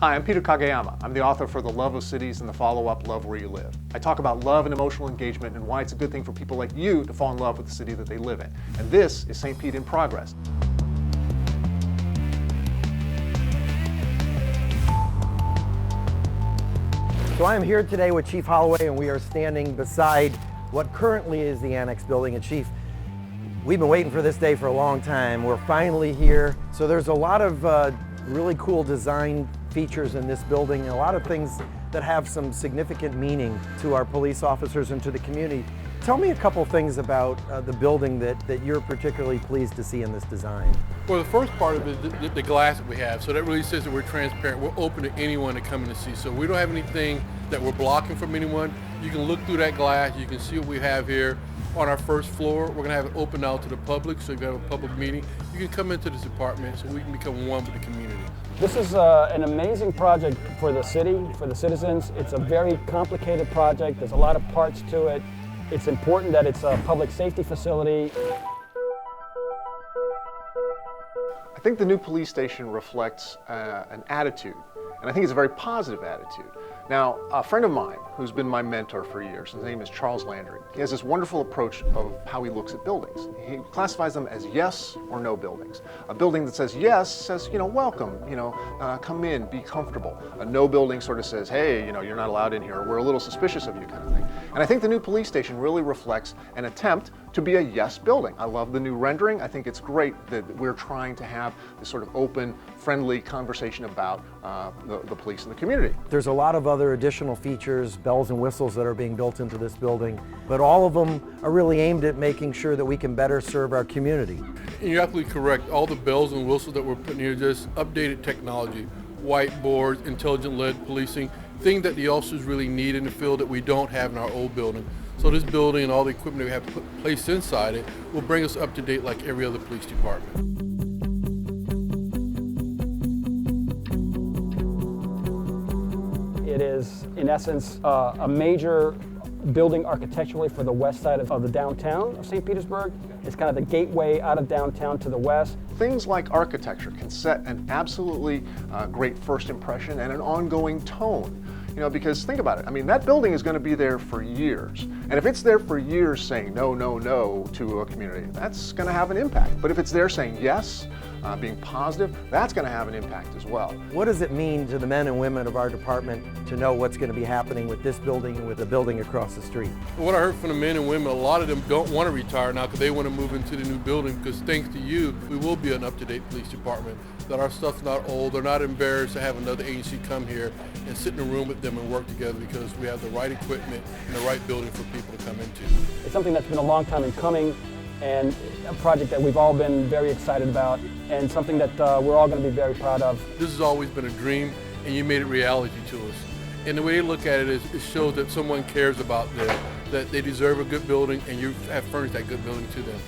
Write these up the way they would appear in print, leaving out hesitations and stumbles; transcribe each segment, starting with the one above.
Hi, I'm Peter Kageyama. I'm the author for The Love of Cities and the follow-up Love Where You Live. I talk about love and emotional engagement and why it's a good thing for people like you to fall in love with the city that they live in. And this is St. Pete in Progress. So I am here today with Chief Holloway, and we are standing beside what currently is the Annex building. And Chief, we've been waiting for this day for a long time. We're finally here. So there's a lot of really cool design features in this building, and a lot of things that have some significant meaning to our police officers and to the community. Tell me a couple things about the building that you're particularly pleased to see in this design. Well, the first part of it is the glass that we have. So that really says that we're transparent. We're open to anyone to come in and see. So we don't have anything that we're blocking from anyone. You can look through that glass. You can see what we have here. On our first floor, we're going to have it open out to the public. So if you have a public meeting, you can come into this apartment so we can become one with the community. This is an amazing project for the city, for the citizens. It's a very complicated project. There's a lot of parts to it. It's important that it's a public safety facility. I think the new police station reflects an attitude, and I think it's a very positive attitude. Now, a friend of mine who's been my mentor for years, his name is Charles Landry. He has this wonderful approach of how he looks at buildings. He classifies them as yes or no buildings. A building that says yes says, welcome, come in, be comfortable. A no building sort of says, hey, you're not allowed in here, we're a little suspicious of you kind of thing. And I think the new police station really reflects an attempt to be a yes building. I love the new rendering. I think it's great that we're trying to have this sort of open, friendly conversation about the police and the community. There's a lot of other additional features, bells and whistles that are being built into this building, but all of them are really aimed at making sure that we can better serve our community. And you're absolutely correct. All the bells and whistles that we're putting here, just updated technology, whiteboards, intelligent lead policing, things that the officers really need in the field that we don't have in our old building. So this building and all the equipment we have placed inside it will bring us up to date like every other police department. It is, in essence, a major building architecturally for the west side of the downtown of St. Petersburg. It's kind of the gateway out of downtown to the west. Things like architecture can set an absolutely great first impression and an ongoing tone. Because think about it, that building is going to be there for years. And if it's there for years saying no, no, no to a community, that's going to have an impact. But if it's there saying yes, being positive, that's going to have an impact as well. What does it mean to the men and women of our department to know what's going to be happening with this building and with the building across the street? What I heard from the men and women, a lot of them don't want to retire now because they want to move into the new building, because thanks to you, we will be an up-to-date police department. That our stuff's not old, they're not embarrassed to have another agency come here and sit in a room with them and work together, because we have the right equipment and the right building for people to come into. It's something that's been a long time in coming, and a project that we've all been very excited about, and something that we're all going to be very proud of. This has always been a dream, and you made it reality to us. And the way they look at it is, it shows that someone cares about them, that they deserve a good building, and you have furnished that good building to them.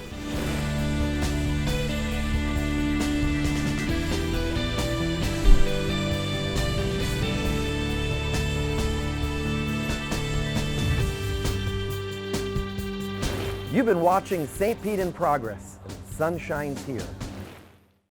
You've been watching St. Pete in Progress. Sun shines here.